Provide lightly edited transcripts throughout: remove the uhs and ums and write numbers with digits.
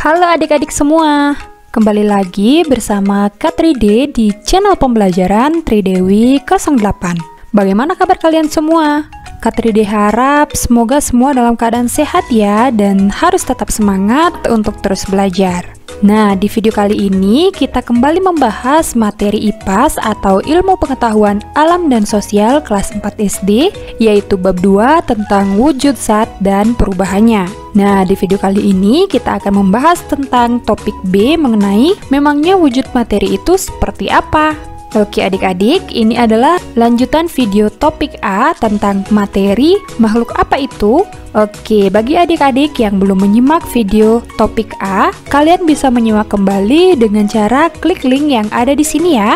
Halo adik-adik semua, kembali lagi bersama Kak 3D di channel pembelajaran Tridewi 08. Bagaimana kabar kalian semua? Kak 3D harap semoga semua dalam keadaan sehat ya, dan harus tetap semangat untuk terus belajar. Nah, di video kali ini kita kembali membahas materi IPAS atau Ilmu Pengetahuan Alam dan Sosial kelas 4 SD, yaitu bab 2 tentang wujud zat dan perubahannya. Nah, di video kali ini kita akan membahas tentang topik B mengenai memangnya wujud materi itu seperti apa. Oke adik-adik, ini adalah lanjutan video topik A tentang materi makhluk apa itu. Oke, bagi adik-adik yang belum menyimak video topik A, kalian bisa menyimak kembali dengan cara klik link yang ada di sini ya.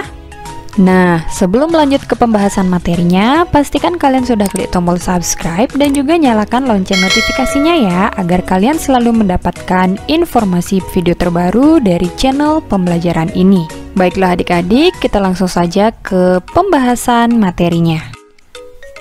Nah, sebelum lanjut ke pembahasan materinya, pastikan kalian sudah klik tombol subscribe dan juga nyalakan lonceng notifikasinya ya, agar kalian selalu mendapatkan informasi video terbaru dari channel pembelajaran ini. Baiklah adik-adik, kita langsung saja ke pembahasan materinya.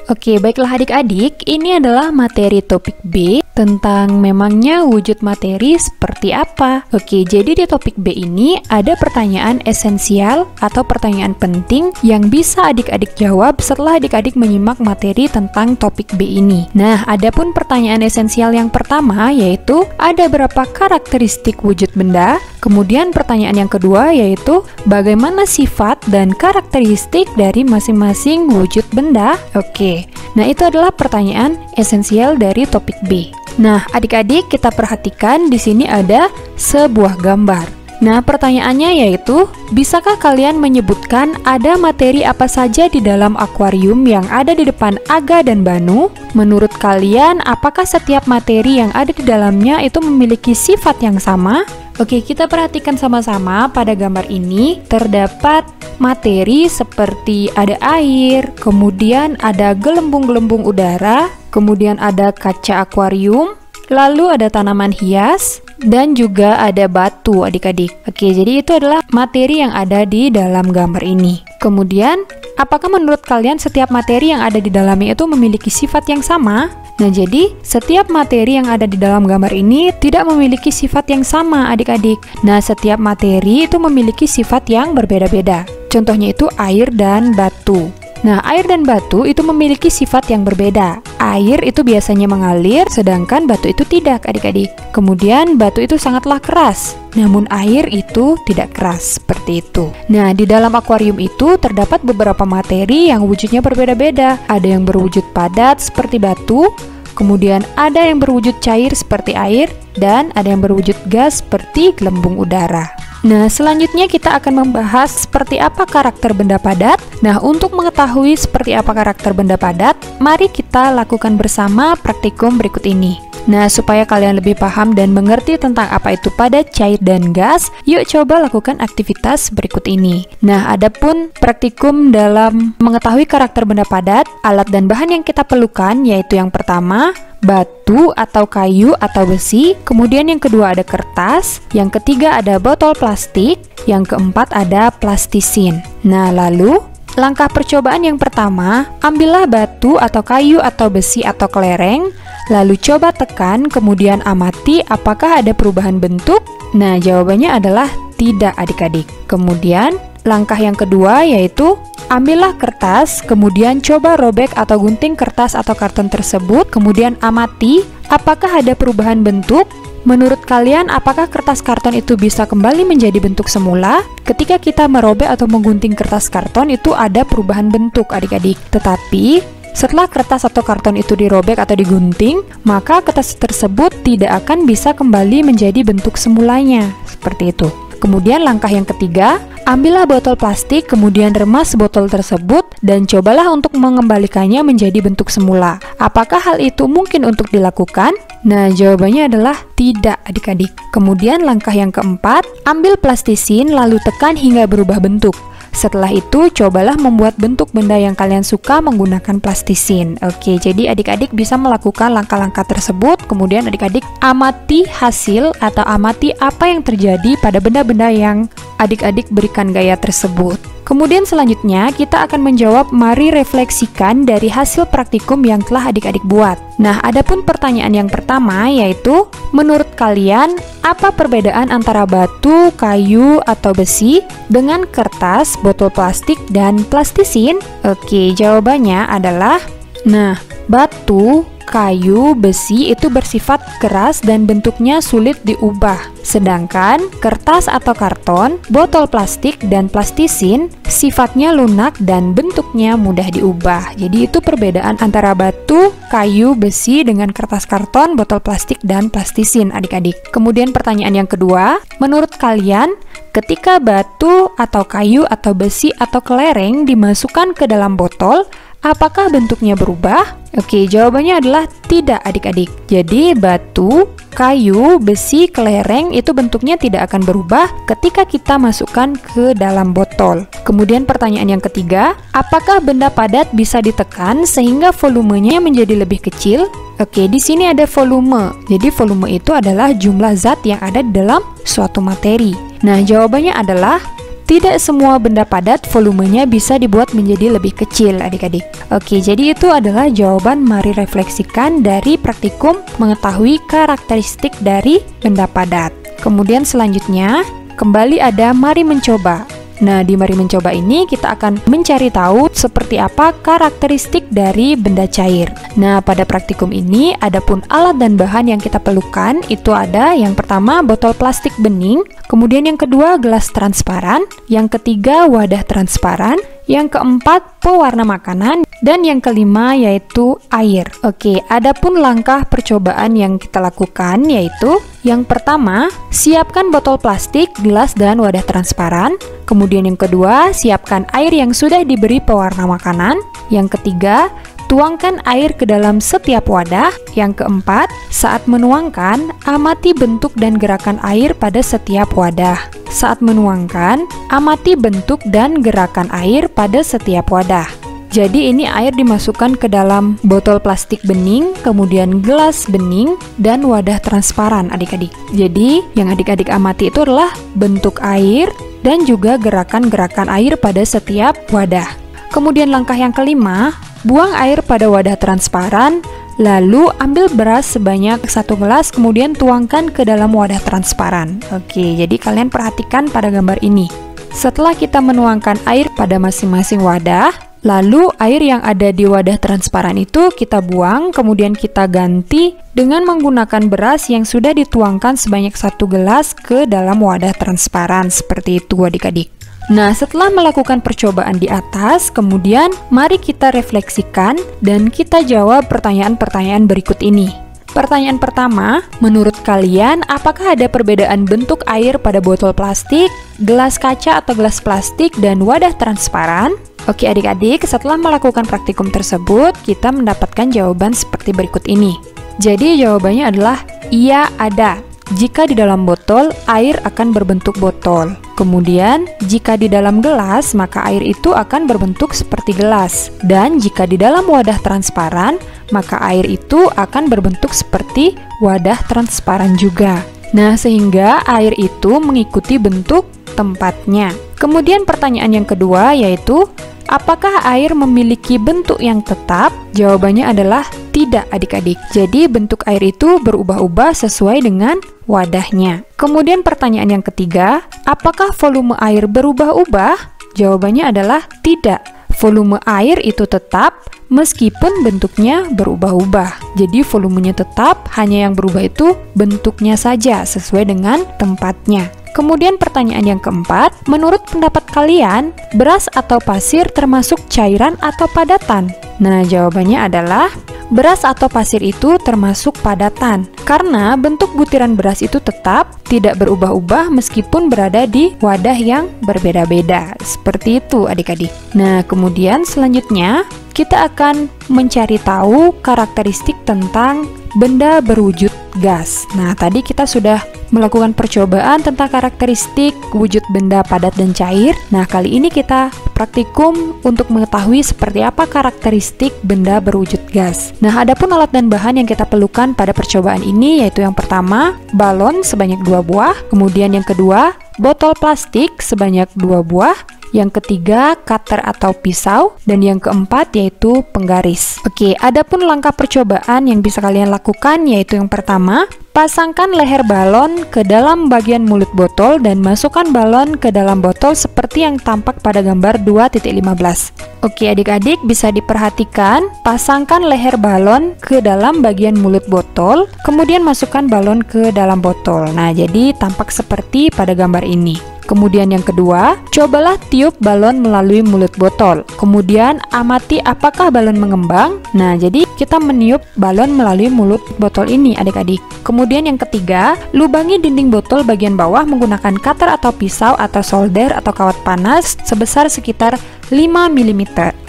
Oke, baiklah adik-adik, ini adalah materi topik B tentang memangnya wujud materi seperti apa. Oke, jadi di topik B ini ada pertanyaan esensial atau pertanyaan penting yang bisa adik-adik jawab setelah adik-adik menyimak materi tentang topik B ini. Nah, adapun pertanyaan esensial yang pertama yaitu ada berapa karakteristik wujud benda? Kemudian pertanyaan yang kedua yaitu bagaimana sifat dan karakteristik dari masing-masing wujud benda? Oke, nah itu adalah pertanyaan esensial dari topik B. Nah, adik-adik kita perhatikan di sini ada sebuah gambar. Nah, pertanyaannya yaitu, bisakah kalian menyebutkan ada materi apa saja di dalam akuarium yang ada di depan Aga dan Banu? Menurut kalian, apakah setiap materi yang ada di dalamnya itu memiliki sifat yang sama? Oke, kita perhatikan sama-sama pada gambar ini terdapat materi seperti ada air, kemudian ada gelembung-gelembung udara, kemudian ada kaca akuarium, lalu ada tanaman hias, dan juga ada batu adik-adik. Oke, jadi itu adalah materi yang ada di dalam gambar ini. Kemudian, apakah menurut kalian setiap materi yang ada di dalamnya itu memiliki sifat yang sama? Nah, jadi setiap materi yang ada di dalam gambar ini tidak memiliki sifat yang sama adik-adik. Nah, setiap materi itu memiliki sifat yang berbeda-beda. Contohnya itu air dan batu. Nah, air dan batu itu memiliki sifat yang berbeda. Air itu biasanya mengalir, sedangkan batu itu tidak adik-adik. Kemudian batu itu sangatlah keras, namun air itu tidak keras, seperti itu. Nah, di dalam akuarium itu terdapat beberapa materi yang wujudnya berbeda-beda. Ada yang berwujud padat seperti batu, kemudian ada yang berwujud cair seperti air, dan ada yang berwujud gas seperti gelembung udara. Nah, selanjutnya kita akan membahas seperti apa karakter benda padat. Nah, untuk mengetahui seperti apa karakter benda padat, mari kita lakukan bersama praktikum berikut ini. Nah, supaya kalian lebih paham dan mengerti tentang apa itu padat, cair, dan gas, yuk coba lakukan aktivitas berikut ini. Nah, adapun praktikum dalam mengetahui karakter benda padat, alat dan bahan yang kita perlukan yaitu yang pertama, batu atau kayu atau besi, kemudian yang kedua ada kertas, yang ketiga ada botol plastik, yang keempat ada plastisin. Nah, lalu langkah percobaan yang pertama, ambillah batu atau kayu atau besi atau kelereng, lalu coba tekan, kemudian amati apakah ada perubahan bentuk. Nah, jawabannya adalah tidak adik-adik. Kemudian langkah yang kedua yaitu ambillah kertas, kemudian coba robek atau gunting kertas atau karton tersebut, kemudian amati apakah ada perubahan bentuk. Menurut kalian, apakah kertas karton itu bisa kembali menjadi bentuk semula? Ketika kita merobek atau menggunting kertas karton itu ada perubahan bentuk adik-adik. Tetapi setelah kertas atau karton itu dirobek atau digunting, maka kertas tersebut tidak akan bisa kembali menjadi bentuk semulanya. Seperti itu. Kemudian langkah yang ketiga, ambillah botol plastik, kemudian remas botol tersebut, dan cobalah untuk mengembalikannya menjadi bentuk semula. Apakah hal itu mungkin untuk dilakukan? Nah, jawabannya adalah tidak adik-adik. Kemudian langkah yang keempat, ambil plastisin lalu tekan hingga berubah bentuk. Setelah itu, cobalah membuat bentuk benda yang kalian suka menggunakan plastisin. Oke, jadi adik-adik bisa melakukan langkah-langkah tersebut, kemudian adik-adik amati hasil atau amati apa yang terjadi pada benda-benda yang adik-adik berikan gaya tersebut. Kemudian selanjutnya kita akan menjawab mari refleksikan dari hasil praktikum yang telah adik-adik buat. Nah, adapun pertanyaan yang pertama yaitu, menurut kalian apa perbedaan antara batu, kayu, atau besi dengan kertas, botol plastik, dan plastisin? Oke, jawabannya adalah, nah, batu, kayu, besi itu bersifat keras dan bentuknya sulit diubah. Sedangkan kertas atau karton, botol plastik, dan plastisin sifatnya lunak dan bentuknya mudah diubah. Jadi itu perbedaan antara batu, kayu, besi dengan kertas, karton, botol plastik, dan plastisin, adik-adik. Kemudian pertanyaan yang kedua, menurut kalian ketika batu atau kayu atau besi atau kelereng dimasukkan ke dalam botol, apakah bentuknya berubah? Oke, jawabannya adalah tidak, adik-adik. Jadi batu, kayu, besi, kelereng itu bentuknya tidak akan berubah ketika kita masukkan ke dalam botol. Kemudian pertanyaan yang ketiga, apakah benda padat bisa ditekan sehingga volumenya menjadi lebih kecil? Oke, di sini ada volume. Jadi volume itu adalah jumlah zat yang ada di dalam suatu materi. Nah, jawabannya adalah tidak semua benda padat volumenya bisa dibuat menjadi lebih kecil, adik-adik. Oke, jadi itu adalah jawaban mari refleksikan dari praktikum mengetahui karakteristik dari benda padat. Kemudian selanjutnya, kembali ada mari mencoba. Nah, di mari mencoba ini kita akan mencari tahu seperti apa karakteristik dari benda cair. Nah, pada praktikum ini adapun alat dan bahan yang kita perlukan itu ada yang pertama botol plastik bening, kemudian yang kedua gelas transparan, yang ketiga wadah transparan, yang keempat pewarna makanan, dan yang kelima yaitu air. Oke, adapun langkah percobaan yang kita lakukan yaitu yang pertama, siapkan botol plastik, gelas, dan wadah transparan. Kemudian yang kedua, siapkan air yang sudah diberi pewarna makanan. Yang ketiga, tuangkan air ke dalam setiap wadah. Yang keempat, saat menuangkan, amati bentuk dan gerakan air pada setiap wadah. Saat menuangkan, amati bentuk dan gerakan air pada setiap wadah. Jadi ini air dimasukkan ke dalam botol plastik bening, kemudian gelas bening, dan wadah transparan, adik-adik. Jadi yang adik-adik amati itu adalah bentuk air dan juga gerakan-gerakan air pada setiap wadah. Kemudian langkah yang kelima, buang air pada wadah transparan, lalu ambil beras sebanyak 1 gelas, kemudian tuangkan ke dalam wadah transparan. Oke, jadi kalian perhatikan pada gambar ini. Setelah kita menuangkan air pada masing-masing wadah, lalu air yang ada di wadah transparan itu kita buang, kemudian kita ganti dengan menggunakan beras yang sudah dituangkan sebanyak 1 gelas ke dalam wadah transparan. Seperti itu, adik-adik. Nah, setelah melakukan percobaan di atas, kemudian mari kita refleksikan dan kita jawab pertanyaan-pertanyaan berikut ini. Pertanyaan pertama, menurut kalian apakah ada perbedaan bentuk air pada botol plastik, gelas kaca atau gelas plastik, dan wadah transparan? Oke adik-adik, setelah melakukan praktikum tersebut, kita mendapatkan jawaban seperti berikut ini. Jadi jawabannya adalah iya ada. Jika di dalam botol, air akan berbentuk botol. Kemudian, jika di dalam gelas, maka air itu akan berbentuk seperti gelas. Dan jika di dalam wadah transparan, maka air itu akan berbentuk seperti wadah transparan juga. Nah, sehingga air itu mengikuti bentuk tempatnya. Kemudian pertanyaan yang kedua yaitu, apakah air memiliki bentuk yang tetap? Jawabannya adalah tidak, adik-adik. Jadi bentuk air itu berubah-ubah sesuai dengan wadahnya. Kemudian pertanyaan yang ketiga, apakah volume air berubah-ubah? Jawabannya adalah tidak. Volume air itu tetap meskipun bentuknya berubah-ubah. Jadi volumenya tetap, hanya yang berubah itu bentuknya saja sesuai dengan tempatnya. Kemudian pertanyaan yang keempat, menurut pendapat kalian, beras atau pasir termasuk cairan atau padatan? Nah, jawabannya adalah beras atau pasir itu termasuk padatan, karena bentuk butiran beras itu tetap tidak berubah-ubah meskipun berada di wadah yang berbeda-beda. Seperti itu, adik-adik. Nah, kemudian selanjutnya kita akan mencari tahu karakteristik tentang benda berwujud gas. Nah, tadi kita sudah melakukan percobaan tentang karakteristik wujud benda padat dan cair. Nah, kali ini kita praktikum untuk mengetahui seperti apa karakteristik benda berwujud gas. Nah, adapun alat dan bahan yang kita perlukan pada percobaan ini yaitu yang pertama, balon sebanyak 2 buah, kemudian yang kedua, botol plastik sebanyak 2 buah, yang ketiga, cutter atau pisau, dan yang keempat yaitu penggaris. Oke, adapun langkah percobaan yang bisa kalian lakukan yaitu yang pertama, pasangkan leher balon ke dalam bagian mulut botol dan masukkan balon ke dalam botol seperti yang tampak pada gambar 2.15. Oke, adik-adik bisa diperhatikan, pasangkan leher balon ke dalam bagian mulut botol, kemudian masukkan balon ke dalam botol. Nah, jadi tampak seperti pada gambar ini. Kemudian yang kedua, cobalah tiup balon melalui mulut botol. Kemudian amati apakah balon mengembang. Nah, jadi kita meniup balon melalui mulut botol ini, adik-adik. Kemudian yang ketiga, lubangi dinding botol bagian bawah menggunakan cutter atau pisau atau solder atau kawat panas sebesar sekitar 5 mm.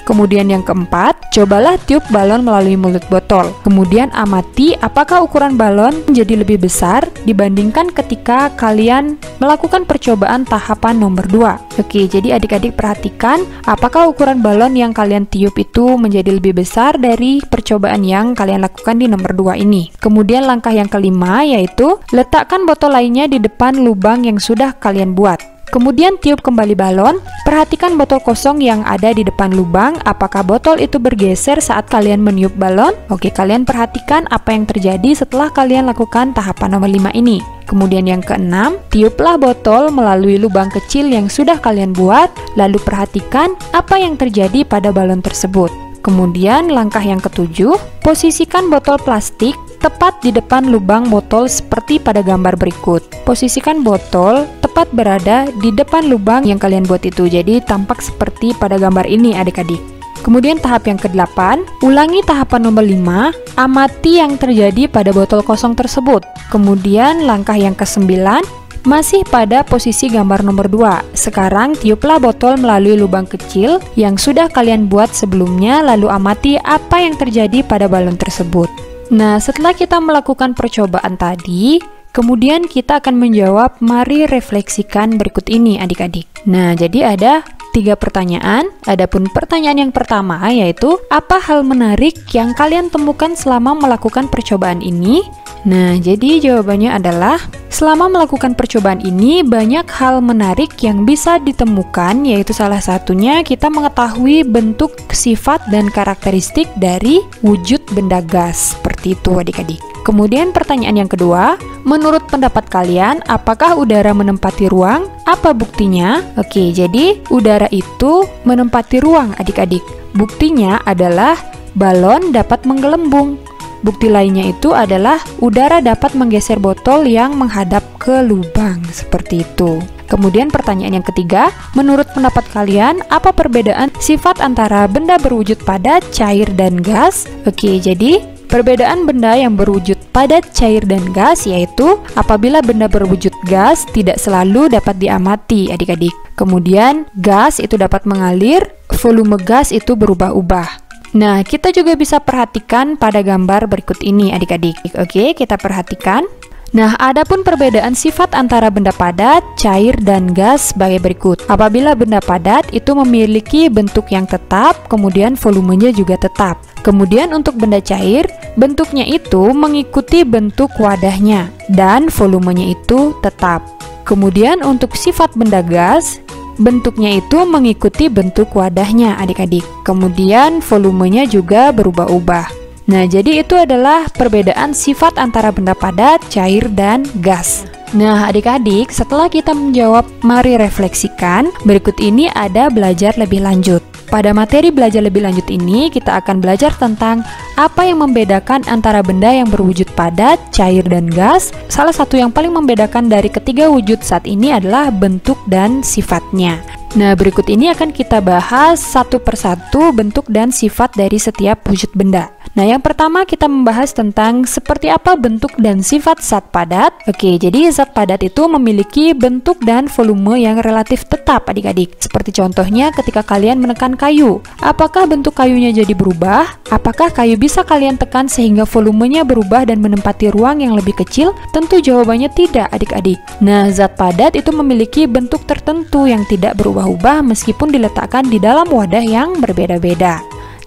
Kemudian yang keempat, cobalah tiup balon melalui mulut botol. Kemudian amati apakah ukuran balon menjadi lebih besar dibandingkan ketika kalian melakukan percobaan tahapan nomor 2. Oke, jadi adik-adik perhatikan apakah ukuran balon yang kalian tiup itu menjadi lebih besar dari percobaan yang kalian lakukan di nomor 2 ini. Kemudian langkah yang kelima yaitu letakkan botol lainnya di depan lubang yang sudah kalian buat. Kemudian tiup kembali balon, perhatikan botol kosong yang ada di depan lubang, apakah botol itu bergeser saat kalian meniup balon? Oke, kalian perhatikan apa yang terjadi setelah kalian lakukan tahapan nomor 5 ini. Kemudian yang keenam, tiuplah botol melalui lubang kecil yang sudah kalian buat, lalu perhatikan apa yang terjadi pada balon tersebut. Kemudian langkah yang ketujuh, posisikan botol plastik tepat di depan lubang botol seperti pada gambar berikut. Posisikan botol tepat berada di depan lubang yang kalian buat itu, jadi tampak seperti pada gambar ini adik-adik. Kemudian tahap yang ke-8, ulangi tahapan nomor 5, amati yang terjadi pada botol kosong tersebut. Kemudian langkah yang ke-9, masih pada posisi gambar nomor 2. Sekarang tiuplah botol melalui lubang kecil yang sudah kalian buat sebelumnya, lalu amati apa yang terjadi pada balon tersebut. Nah, setelah kita melakukan percobaan tadi, kemudian kita akan menjawab mari refleksikan berikut ini adik-adik. Nah, jadi ada 3 pertanyaan. Adapun pertanyaan yang pertama yaitu, apa hal menarik yang kalian temukan selama melakukan percobaan ini? Nah, jadi jawabannya adalah, selama melakukan percobaan ini banyak hal menarik yang bisa ditemukan, yaitu salah satunya kita mengetahui bentuk, sifat, dan karakteristik dari wujud benda gas. Seperti itu adik-adik. Kemudian pertanyaan yang kedua, menurut pendapat kalian, apakah udara menempati ruang? Apa buktinya? Oke, jadi udara itu menempati ruang adik-adik. Buktinya adalah balon dapat menggelembung. Bukti lainnya itu adalah udara dapat menggeser botol yang menghadap ke lubang, seperti itu. Kemudian pertanyaan yang ketiga, menurut pendapat kalian, apa perbedaan sifat antara benda berwujud padat, cair, dan gas? Oke, jadi perbedaan benda yang berwujud padat, cair, dan gas yaitu apabila benda berwujud gas tidak selalu dapat diamati adik-adik. Kemudian gas itu dapat mengalir, volume gas itu berubah-ubah. Nah, kita juga bisa perhatikan pada gambar berikut ini adik-adik. Oke, kita perhatikan. Nah, adapun perbedaan sifat antara benda padat, cair, dan gas sebagai berikut. Apabila benda padat itu memiliki bentuk yang tetap, kemudian volumenya juga tetap. Kemudian untuk benda cair, bentuknya itu mengikuti bentuk wadahnya, dan volumenya itu tetap. Kemudian untuk sifat benda gas, bentuknya itu mengikuti bentuk wadahnya adik-adik. Kemudian volumenya juga berubah-ubah. Nah, jadi itu adalah perbedaan sifat antara benda padat, cair, dan gas. Nah, adik-adik, setelah kita menjawab mari refleksikan, berikut ini ada belajar lebih lanjut. Pada materi belajar lebih lanjut ini, kita akan belajar tentang apa yang membedakan antara benda yang berwujud padat, cair, dan gas. Salah satu yang paling membedakan dari ketiga wujud saat ini adalah bentuk dan sifatnya. Nah, berikut ini akan kita bahas satu persatu bentuk dan sifat dari setiap wujud benda. Nah, yang pertama kita membahas tentang seperti apa bentuk dan sifat zat padat. Oke, jadi zat padat itu memiliki bentuk dan volume yang relatif tetap adik-adik. Seperti contohnya ketika kalian menekan kayu. Apakah bentuk kayunya jadi berubah? Apakah kayu bisa kalian tekan sehingga volumenya berubah dan menempati ruang yang lebih kecil? Tentu jawabannya tidak adik-adik. Nah, zat padat itu memiliki bentuk tertentu yang tidak berubah-ubah meskipun diletakkan di dalam wadah yang berbeda-beda.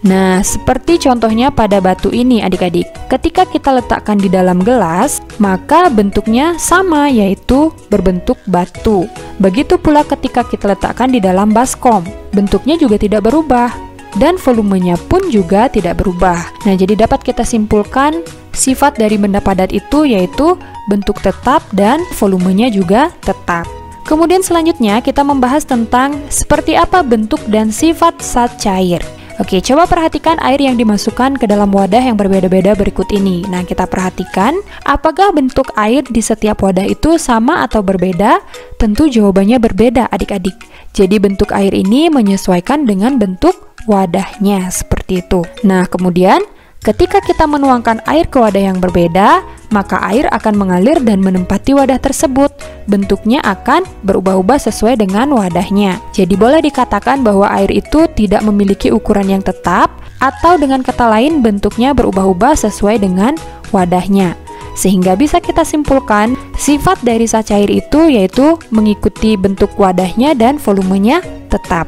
Nah, seperti contohnya pada batu ini adik-adik. Ketika kita letakkan di dalam gelas, maka bentuknya sama, yaitu berbentuk batu. Begitu pula ketika kita letakkan di dalam baskom, bentuknya juga tidak berubah dan volumenya pun juga tidak berubah. Nah, jadi dapat kita simpulkan sifat dari benda padat itu yaitu bentuk tetap dan volumenya juga tetap. Kemudian selanjutnya kita membahas tentang seperti apa bentuk dan sifat zat cair. Oke, coba perhatikan air yang dimasukkan ke dalam wadah yang berbeda-beda berikut ini. Nah, kita perhatikan apakah bentuk air di setiap wadah itu sama atau berbeda? Tentu jawabannya berbeda adik-adik. Jadi bentuk air ini menyesuaikan dengan bentuk wadahnya, seperti itu. Nah, kemudian ketika kita menuangkan air ke wadah yang berbeda, maka air akan mengalir dan menempati wadah tersebut. Bentuknya akan berubah-ubah sesuai dengan wadahnya. Jadi boleh dikatakan bahwa air itu tidak memiliki ukuran yang tetap, atau dengan kata lain bentuknya berubah-ubah sesuai dengan wadahnya. Sehingga bisa kita simpulkan sifat dari zat cair itu yaitu mengikuti bentuk wadahnya dan volumenya tetap.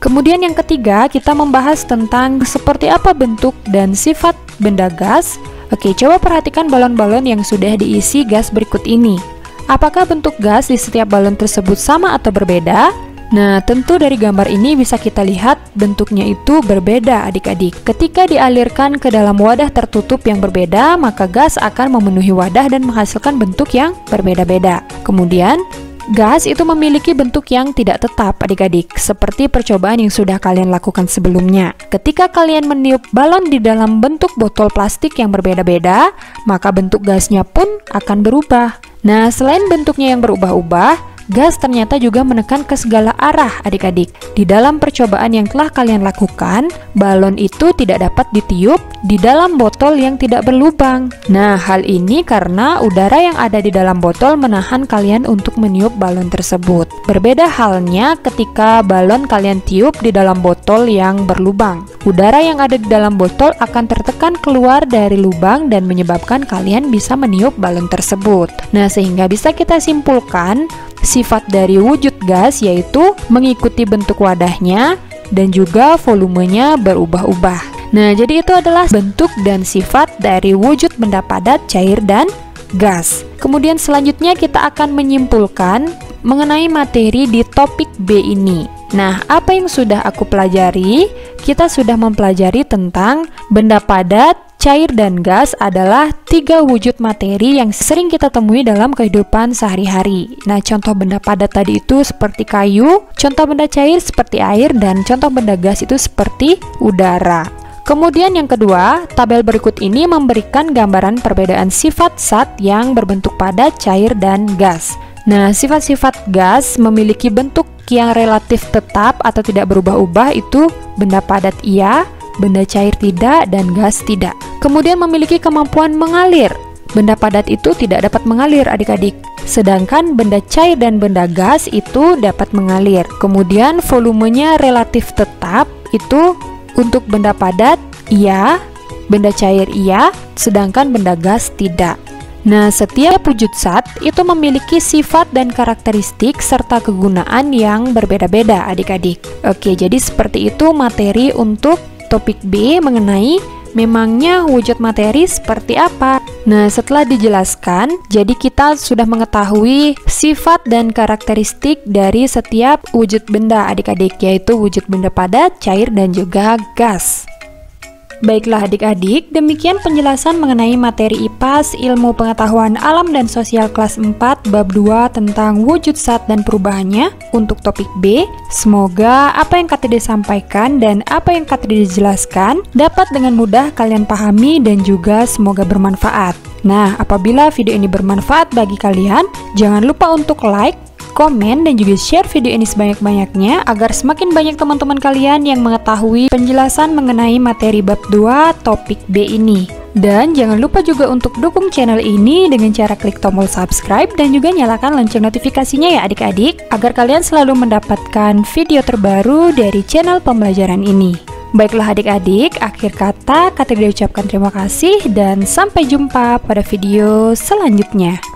Kemudian yang ketiga, kita membahas tentang seperti apa bentuk dan sifat benda gas. Oke, coba perhatikan balon-balon yang sudah diisi gas berikut ini. Apakah bentuk gas di setiap balon tersebut sama atau berbeda? Nah, tentu dari gambar ini bisa kita lihat bentuknya itu berbeda adik-adik. Ketika dialirkan ke dalam wadah tertutup yang berbeda, maka gas akan memenuhi wadah dan menghasilkan bentuk yang berbeda-beda. Kemudian, gas itu memiliki bentuk yang tidak tetap adik-adik, seperti percobaan yang sudah kalian lakukan sebelumnya. Ketika kalian meniup balon di dalam bentuk botol plastik yang berbeda-beda, maka bentuk gasnya pun akan berubah. Nah, selain bentuknya yang berubah-ubah, gas ternyata juga menekan ke segala arah adik-adik. Di dalam percobaan yang telah kalian lakukan, balon itu tidak dapat ditiup di dalam botol yang tidak berlubang. Nah, hal ini karena udara yang ada di dalam botol menahan kalian untuk meniup balon tersebut. Berbeda halnya ketika balon kalian tiup di dalam botol yang berlubang. Udara yang ada di dalam botol akan tertekan keluar dari lubang dan menyebabkan kalian bisa meniup balon tersebut. Nah, sehingga bisa kita simpulkan sifat dari wujud gas yaitu mengikuti bentuk wadahnya dan juga volumenya berubah-ubah. Nah, jadi itu adalah bentuk dan sifat dari wujud benda padat, cair, dan gas. Kemudian selanjutnya kita akan menyimpulkan mengenai materi di topik B ini. Nah, apa yang sudah aku pelajari? Kita sudah mempelajari tentang benda padat, cair, dan gas adalah 3 wujud materi yang sering kita temui dalam kehidupan sehari-hari. Nah, contoh benda padat tadi itu seperti kayu, contoh benda cair seperti air, dan contoh benda gas itu seperti udara. Kemudian yang kedua, tabel berikut ini memberikan gambaran perbedaan sifat zat yang berbentuk padat, cair, dan gas. Nah, sifat-sifat gas memiliki bentuk yang relatif tetap atau tidak berubah-ubah, itu benda padat iya, benda cair tidak, dan gas tidak. Kemudian memiliki kemampuan mengalir. Benda padat itu tidak dapat mengalir adik-adik. Sedangkan benda cair dan benda gas itu dapat mengalir. Kemudian volumenya relatif tetap, itu untuk benda padat iya, benda cair iya, sedangkan benda gas tidak. Nah, setiap wujud zat itu memiliki sifat dan karakteristik serta kegunaan yang berbeda-beda adik-adik. Oke, jadi seperti itu materi untuk topik B mengenai memangnya wujud materi seperti apa. Nah, setelah dijelaskan, jadi kita sudah mengetahui sifat dan karakteristik dari setiap wujud benda adik-adik, yaitu wujud benda padat, cair, dan juga gas. Baiklah adik-adik, demikian penjelasan mengenai materi IPAS Ilmu Pengetahuan Alam dan Sosial kelas 4 bab 2 tentang wujud zat dan perubahannya untuk topik B. Semoga apa yang Kak Tede sampaikan dan apa yang Kak Tede jelaskan dapat dengan mudah kalian pahami dan juga semoga bermanfaat. Nah, apabila video ini bermanfaat bagi kalian, jangan lupa untuk like, komen, dan juga share video ini sebanyak-banyaknya agar semakin banyak teman-teman kalian yang mengetahui penjelasan mengenai materi bab 2 topik B ini. Dan jangan lupa juga untuk dukung channel ini dengan cara klik tombol subscribe dan juga nyalakan lonceng notifikasinya ya adik-adik, agar kalian selalu mendapatkan video terbaru dari channel pembelajaran ini. Baiklah adik-adik, akhir kata Kak Tri ucapkan terima kasih dan sampai jumpa pada video selanjutnya.